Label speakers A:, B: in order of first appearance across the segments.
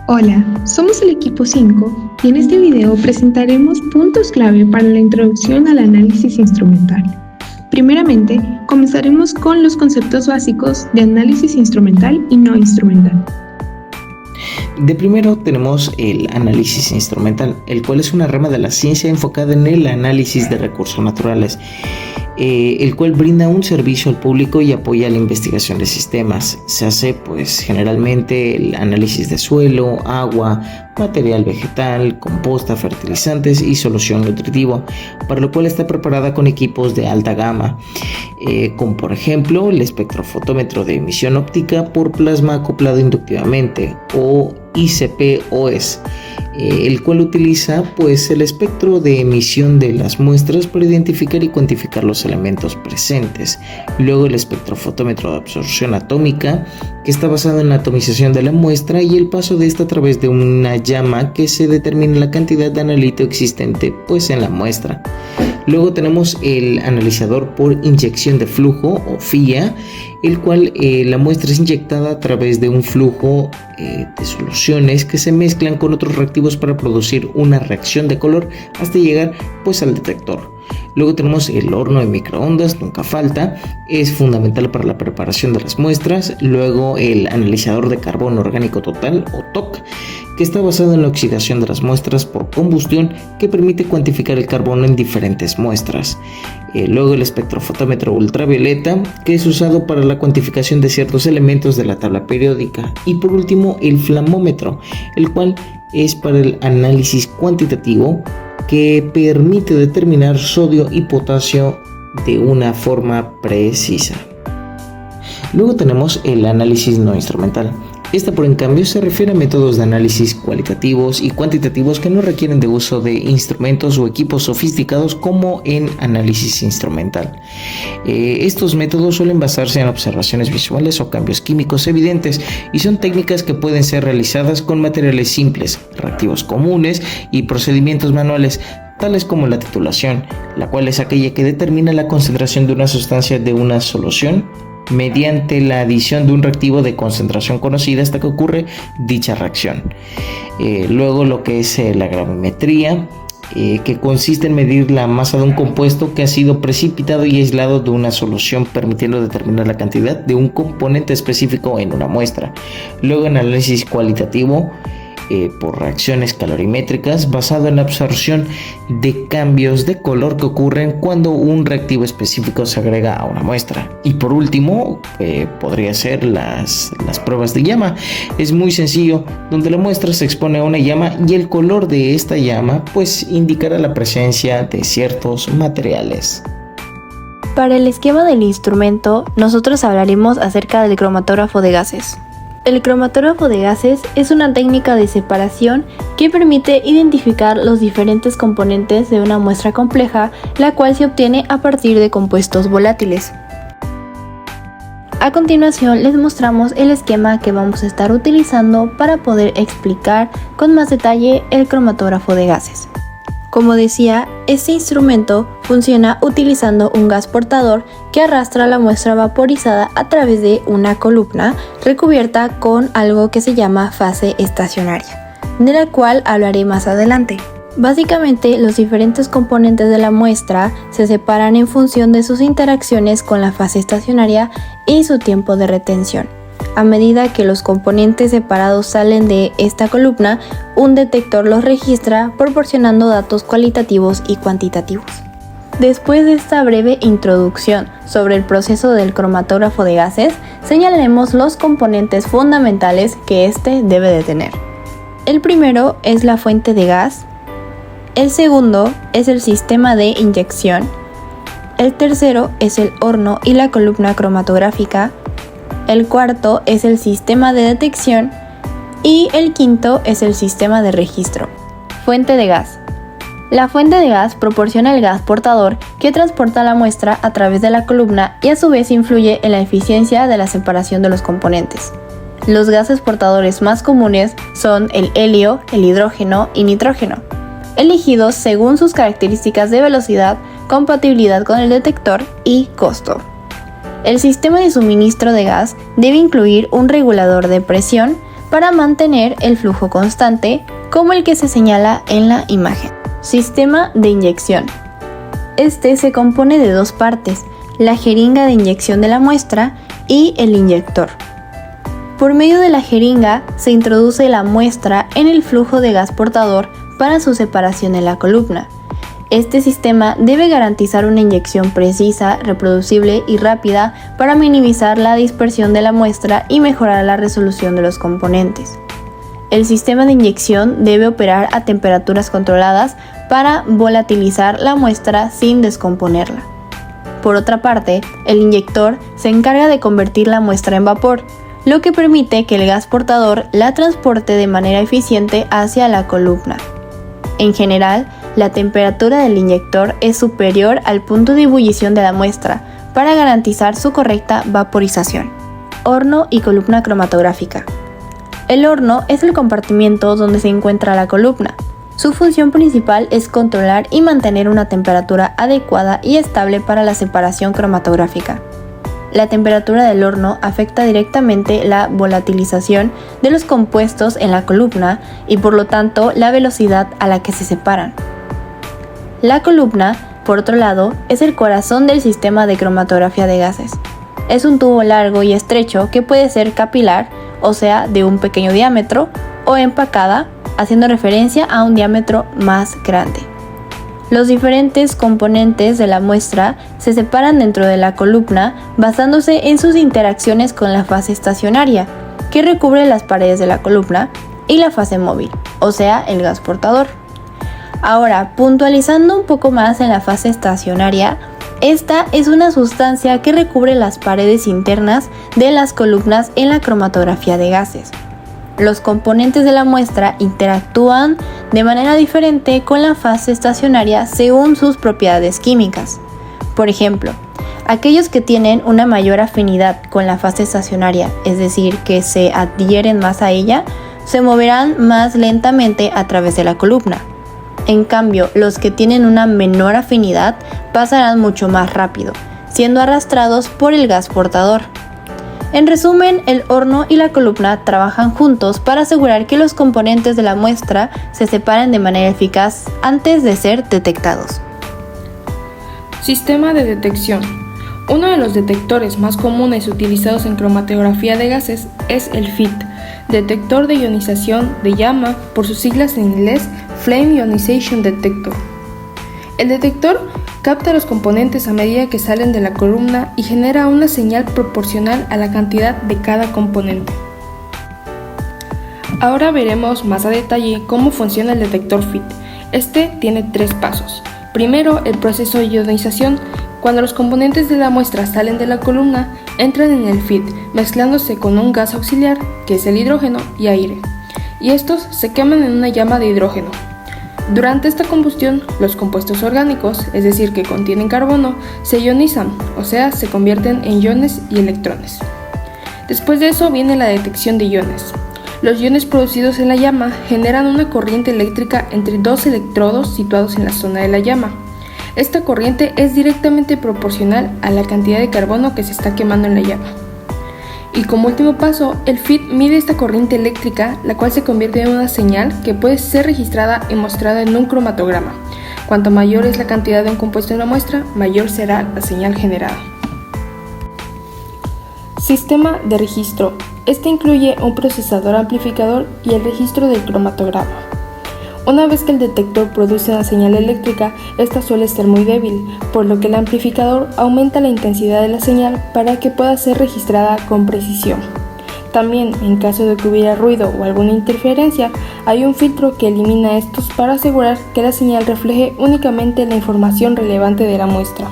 A: Hola, somos el equipo 5 y en este video presentaremos puntos clave para la introducción al análisis instrumental. Primeramente, comenzaremos con los conceptos básicos de análisis instrumental y no instrumental.
B: De primero tenemos el análisis instrumental, el cual es una rama de la ciencia enfocada en el análisis de recursos naturales, el cual brinda un servicio al público y apoya la investigación de sistemas. Se hace generalmente el análisis de suelo, agua, material vegetal, composta, fertilizantes y solución nutritiva, para lo cual está preparada con equipos de alta gama, como por ejemplo el espectrofotómetro de emisión óptica por plasma acoplado inductivamente o ICP-OS, el cual utiliza el espectro de emisión de las muestras para identificar y cuantificar los elementos presentes. Luego el espectrofotómetro de absorción atómica, que está basado en la atomización de la muestra y el paso de esta a través de una llama que se determina la cantidad de analito existente en la muestra. Luego tenemos el analizador por inyección de flujo o FIA, el cual la muestra es inyectada a través de un flujo de soluciones que se mezclan con otros reactivos para producir una reacción de color hasta llegar al detector. Luego tenemos el horno de microondas, nunca falta, es fundamental para la preparación de las muestras. Luego el analizador de carbono orgánico total o TOC, que está basado en la oxidación de las muestras por combustión, que permite cuantificar el carbono en diferentes muestras. Luego el espectrofotómetro ultravioleta, que es usado para la cuantificación de ciertos elementos de la tabla periódica. Y por último el flamómetro, el cual es para el análisis cuantitativo, que permite determinar sodio y potasio de una forma precisa. Luego tenemos el análisis no instrumental. Esta, por en cambio, se refiere a métodos de análisis cualitativos y cuantitativos que no requieren de uso de instrumentos o equipos sofisticados como en análisis instrumental. Estos métodos suelen basarse en observaciones visuales o cambios químicos evidentes y son técnicas que pueden ser realizadas con materiales simples, reactivos comunes y procedimientos manuales, tales como la titulación, la cual es aquella que determina la concentración de una sustancia de una solución mediante la adición de un reactivo de concentración conocida hasta que ocurre dicha reacción. Luego lo que es la gravimetría, que consiste en medir la masa de un compuesto que ha sido precipitado y aislado de una solución, permitiendo determinar la cantidad de un componente específico en una muestra. Luego en análisis cualitativo, por reacciones calorimétricas, basado en la absorción de cambios de color que ocurren cuando un reactivo específico se agrega a una muestra. Y por último, podría ser las pruebas de llama. Es muy sencillo, donde la muestra se expone a una llama y el color de esta llama indicará la presencia de ciertos materiales.
C: Para el esquema del instrumento, nosotros hablaremos acerca del cromatógrafo de gases. El cromatógrafo de gases es una técnica de separación que permite identificar los diferentes componentes de una muestra compleja, la cual se obtiene a partir de compuestos volátiles. A continuación les mostramos el esquema que vamos a estar utilizando para poder explicar con más detalle el cromatógrafo de gases. Como decía, este instrumento funciona utilizando un gas portador que arrastra la muestra vaporizada a través de una columna recubierta con algo que se llama fase estacionaria, de la cual hablaré más adelante. Básicamente, los diferentes componentes de la muestra se separan en función de sus interacciones con la fase estacionaria y su tiempo de retención. A medida que los componentes separados salen de esta columna, un detector los registra proporcionando datos cualitativos y cuantitativos. Después de esta breve introducción sobre el proceso del cromatógrafo de gases, señalaremos los componentes fundamentales que éste debe de tener. El primero es la fuente de gas, el segundo es el sistema de inyección, el tercero es el horno y la columna cromatográfica, el cuarto es el sistema de detección y el quinto es el sistema de registro. Fuente de gas. La fuente de gas proporciona el gas portador que transporta la muestra a través de la columna y a su vez influye en la eficiencia de la separación de los componentes. Los gases portadores más comunes son el helio, el hidrógeno y nitrógeno, elegidos según sus características de velocidad, compatibilidad con el detector y costo. El sistema de suministro de gas debe incluir un regulador de presión para mantener el flujo constante, como el que se señala en la imagen. Sistema de inyección. Este se compone de dos partes, la jeringa de inyección de la muestra y el inyector. Por medio de la jeringa se introduce la muestra en el flujo de gas portador para su separación en la columna. Este sistema debe garantizar una inyección precisa, reproducible y rápida para minimizar la dispersión de la muestra y mejorar la resolución de los componentes. El sistema de inyección debe operar a temperaturas controladas para volatilizar la muestra sin descomponerla. Por otra parte, el inyector se encarga de convertir la muestra en vapor, lo que permite que el gas portador la transporte de manera eficiente hacia la columna. En general, la temperatura del inyector es superior al punto de ebullición de la muestra para garantizar su correcta vaporización. Horno y columna cromatográfica. El horno es el compartimiento donde se encuentra la columna. Su función principal es controlar y mantener una temperatura adecuada y estable para la separación cromatográfica. La temperatura del horno afecta directamente la volatilización de los compuestos en la columna y por lo tanto la velocidad a la que se separan. La columna, por otro lado, es el corazón del sistema de cromatografía de gases. Es un tubo largo y estrecho que puede ser capilar, o sea, de un pequeño diámetro, o empacada, haciendo referencia a un diámetro más grande. Los diferentes componentes de la muestra se separan dentro de la columna basándose en sus interacciones con la fase estacionaria, que recubre las paredes de la columna, y la fase móvil, o sea, el gas portador. Ahora, puntualizando un poco más en la fase estacionaria, esta es una sustancia que recubre las paredes internas de las columnas en la cromatografía de gases. Los componentes de la muestra interactúan de manera diferente con la fase estacionaria según sus propiedades químicas. Por ejemplo, aquellos que tienen una mayor afinidad con la fase estacionaria, es decir, que se adhieren más a ella, se moverán más lentamente a través de la columna. En cambio, los que tienen una menor afinidad pasarán mucho más rápido, siendo arrastrados por el gas portador. En resumen, el horno y la columna trabajan juntos para asegurar que los componentes de la muestra se separen de manera eficaz antes de ser detectados.
D: Sistema de detección. Uno de los detectores más comunes utilizados en cromatografía de gases es el FIT, detector de ionización de llama, por sus siglas en inglés Flame Ionization Detector. El detector capta los componentes a medida que salen de la columna y genera una señal proporcional a la cantidad de cada componente. Ahora veremos más a detalle cómo funciona el detector FIT. Este tiene 3 pasos. Primero, el proceso de ionización. Cuando los componentes de la muestra salen de la columna, entran en el FIT, mezclándose con un gas auxiliar, que es el hidrógeno, y aire, y estos se queman en una llama de hidrógeno. Durante esta combustión, los compuestos orgánicos, es decir, que contienen carbono, se ionizan, o sea, se convierten en iones y electrones. Después de eso viene la detección de iones. Los iones producidos en la llama generan una corriente eléctrica entre 2 electrodos situados en la zona de la llama. Esta corriente es directamente proporcional a la cantidad de carbono que se está quemando en la llama. Y como último paso, el FIT mide esta corriente eléctrica, la cual se convierte en una señal que puede ser registrada y mostrada en un cromatograma. Cuanto mayor es la cantidad de un compuesto en la muestra, mayor será la señal generada. Sistema de registro. Este incluye un procesador amplificador y el registro del cromatograma. Una vez que el detector produce una señal eléctrica, esta suele ser muy débil, por lo que el amplificador aumenta la intensidad de la señal para que pueda ser registrada con precisión. También, en caso de que hubiera ruido o alguna interferencia, hay un filtro que elimina estos para asegurar que la señal refleje únicamente la información relevante de la muestra.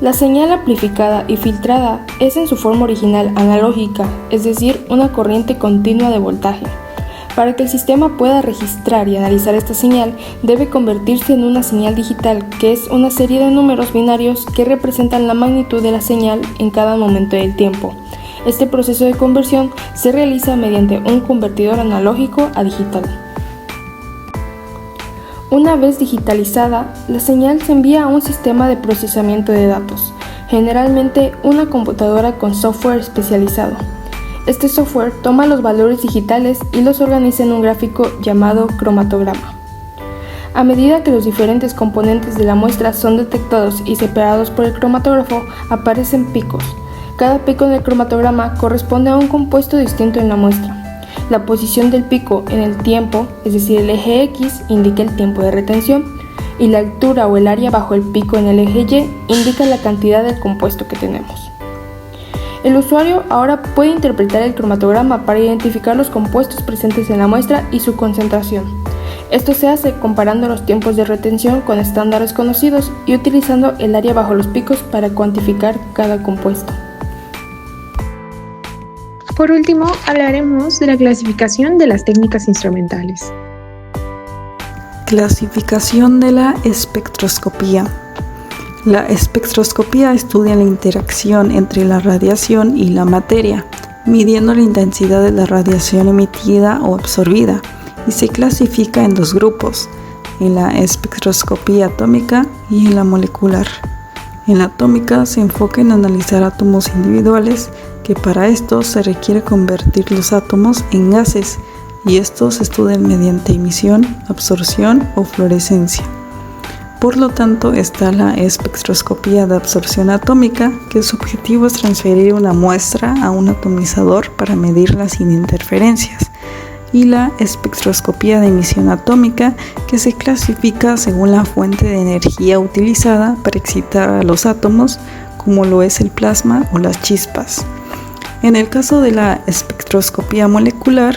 D: La señal amplificada y filtrada es en su forma original analógica, es decir, una corriente continua de voltaje. Para que el sistema pueda registrar y analizar esta señal, debe convertirse en una señal digital, que es una serie de números binarios que representan la magnitud de la señal en cada momento del tiempo. Este proceso de conversión se realiza mediante un convertidor analógico a digital. Una vez digitalizada, la señal se envía a un sistema de procesamiento de datos, generalmente una computadora con software especializado. Este software toma los valores digitales y los organiza en un gráfico llamado cromatograma. A medida que los diferentes componentes de la muestra son detectados y separados por el cromatógrafo, aparecen picos. Cada pico en el cromatograma corresponde a un compuesto distinto en la muestra. La posición del pico en el tiempo, es decir, el eje X, indica el tiempo de retención, y la altura o el área bajo el pico en el eje Y indica la cantidad del compuesto que tenemos. El usuario ahora puede interpretar el cromatograma para identificar los compuestos presentes en la muestra y su concentración. Esto se hace comparando los tiempos de retención con estándares conocidos y utilizando el área bajo los picos para cuantificar cada compuesto.
A: Por último, hablaremos de la clasificación de las técnicas instrumentales.
E: Clasificación de la espectroscopía. La espectroscopía estudia la interacción entre la radiación y la materia, midiendo la intensidad de la radiación emitida o absorbida, y se clasifica en dos grupos, en la espectroscopía atómica y en la molecular. En la atómica se enfoca en analizar átomos individuales, que para esto se requiere convertir los átomos en gases, y estos se estudian mediante emisión, absorción o fluorescencia. Por lo tanto, está la espectroscopía de absorción atómica, que su objetivo es transferir una muestra a un atomizador para medirla sin interferencias, y la espectroscopía de emisión atómica, que se clasifica según la fuente de energía utilizada para excitar a los átomos, como lo es el plasma o las chispas. En el caso de la espectroscopía molecular,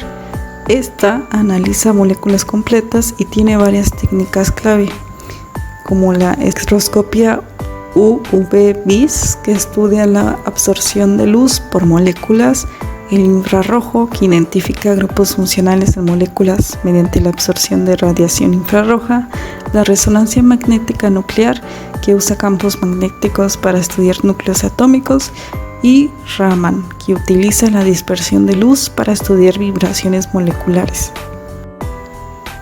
E: esta analiza moléculas completas y tiene varias técnicas clave, como la espectroscopía UV-Vis, que estudia la absorción de luz por moléculas, el infrarrojo, que identifica grupos funcionales en moléculas mediante la absorción de radiación infrarroja, la resonancia magnética nuclear, que usa campos magnéticos para estudiar núcleos atómicos, y Raman, que utiliza la dispersión de luz para estudiar vibraciones moleculares.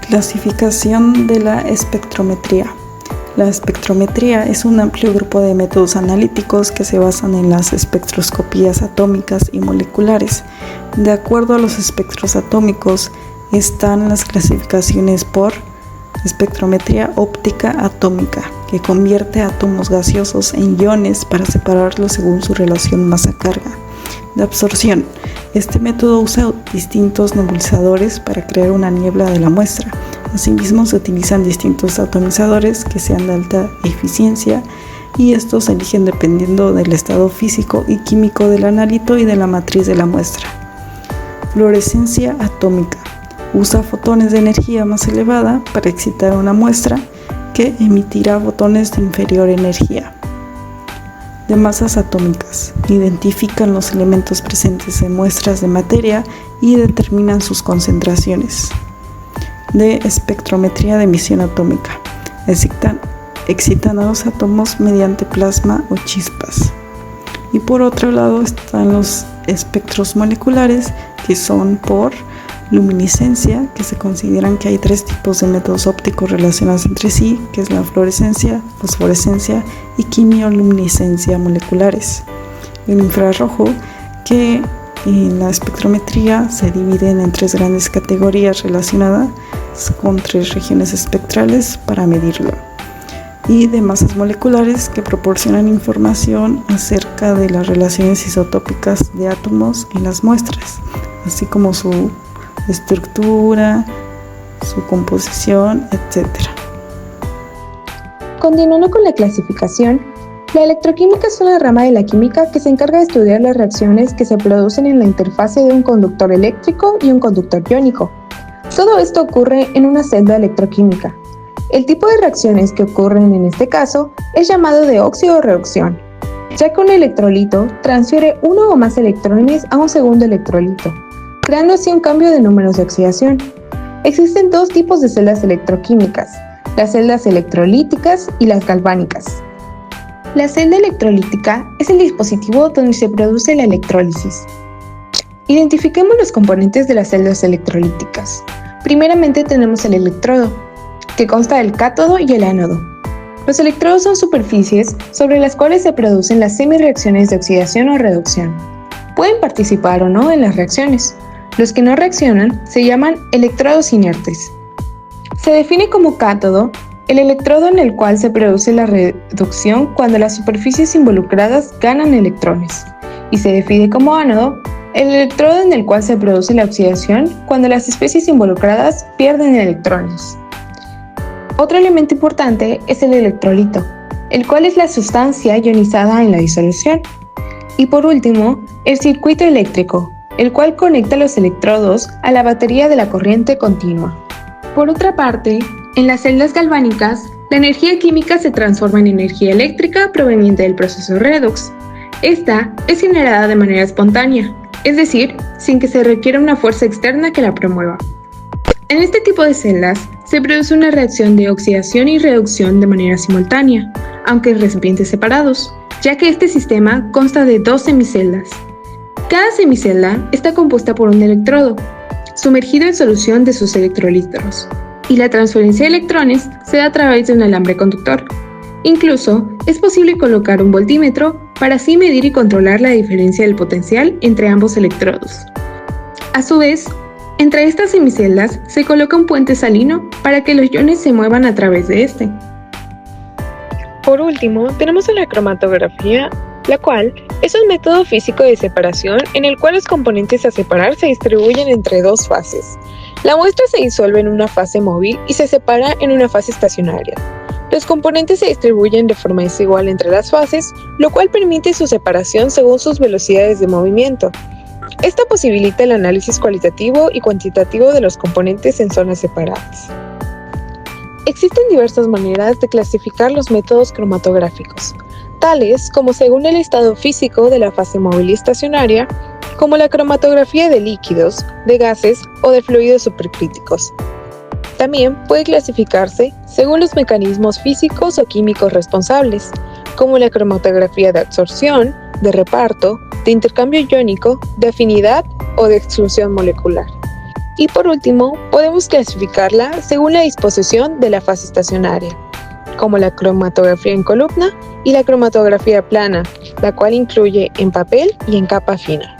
E: Clasificación de la espectrometría. La espectrometría es un amplio grupo de métodos analíticos que se basan en las espectroscopías atómicas y moleculares. De acuerdo a los espectros atómicos, están las clasificaciones por espectrometría óptica atómica, que convierte átomos gaseosos en iones para separarlos según su relación masa-carga. De absorción. Este método usa distintos nebulizadores para crear una niebla de la muestra. Asimismo, se utilizan distintos atomizadores que sean de alta eficiencia, y estos se eligen dependiendo del estado físico y químico del analito y de la matriz de la muestra. Fluorescencia atómica. Usa fotones de energía más elevada para excitar una muestra que emitirá fotones de inferior energía. De masas atómicas. Identifican los elementos presentes en muestras de materia y determinan sus concentraciones. De espectrometría de emisión atómica. Excitan a los átomos mediante plasma o chispas. Y por otro lado están los espectros moleculares, que son por luminiscencia, que se consideran que hay tres tipos de métodos ópticos relacionados entre sí, que es la fluorescencia, fosforescencia y quimioluminiscencia moleculares. El infrarrojo, que en la espectrometría se dividen en tres grandes categorías relacionadas con tres regiones espectrales para medirlo. Y de masas moleculares, que proporcionan información acerca de las relaciones isotópicas de átomos en las muestras, así como su estructura, su composición, etc.
A: Continuando con la clasificación, la electroquímica es una rama de la química que se encarga de estudiar las reacciones que se producen en la interfase de un conductor eléctrico y un conductor iónico. Todo esto ocurre en una celda electroquímica. El tipo de reacciones que ocurren en este caso es llamado de óxido-reducción, ya que un electrolito transfiere uno o más electrones a un segundo electrolito, creando así un cambio de números de oxidación. Existen dos tipos de celdas electroquímicas, las celdas electrolíticas y las galvánicas. La celda electrolítica es el dispositivo donde se produce la electrólisis. Identifiquemos los componentes de las celdas electrolíticas. Primeramente tenemos el electrodo, que consta del cátodo y el ánodo. Los electrodos son superficies sobre las cuales se producen las semirreacciones de oxidación o reducción. pueden participar o no en las reacciones. Los que no reaccionan se llaman electrodos inertes. Se define como cátodo el electrodo en el cual se produce la reducción cuando las superficies involucradas ganan electrones, y se define como ánodo el electrodo en el cual se produce la oxidación cuando las especies involucradas pierden electrones. Otro elemento importante es el electrolito, el cual es la sustancia ionizada en la disolución. Y por último, el circuito eléctrico, el cual conecta los electrodos a la batería de la corriente continua. Por otra parte, en las celdas galvánicas, la energía química se transforma en energía eléctrica proveniente del proceso redox. Esta es generada de manera espontánea, es decir, sin que se requiera una fuerza externa que la promueva. En este tipo de celdas, se produce una reacción de oxidación y reducción de manera simultánea, aunque en recipientes separados, ya que este sistema consta de 2 semiceldas. Cada semicelda está compuesta por un electrodo, sumergido en solución de sus electrolitos, y la transferencia de electrones se da a través de un alambre conductor. Incluso, es posible colocar un voltímetro para así medir y controlar la diferencia del potencial entre ambos electrodos. A su vez, entre estas semiceldas se coloca un puente salino para que los iones se muevan a través de este. Por último, tenemos la cromatografía, la cual es un método físico de separación en el cual los componentes a separar se distribuyen entre 2 fases. La muestra se disuelve en una fase móvil y se separa en una fase estacionaria. Los componentes se distribuyen de forma desigual entre las fases, lo cual permite su separación según sus velocidades de movimiento. Esto posibilita el análisis cualitativo y cuantitativo de los componentes en zonas separadas. Existen diversas maneras de clasificar los métodos cromatográficos, tales como según el estado físico de la fase móvil y estacionaria, como la cromatografía de líquidos, de gases o de fluidos supercríticos. También puede clasificarse según los mecanismos físicos o químicos responsables, como la cromatografía de absorción, de reparto, de intercambio iónico, de afinidad o de exclusión molecular. Y por último, podemos clasificarla según la disposición de la fase estacionaria, como la cromatografía en columna y la cromatografía plana, la cual incluye en papel y en capa fina.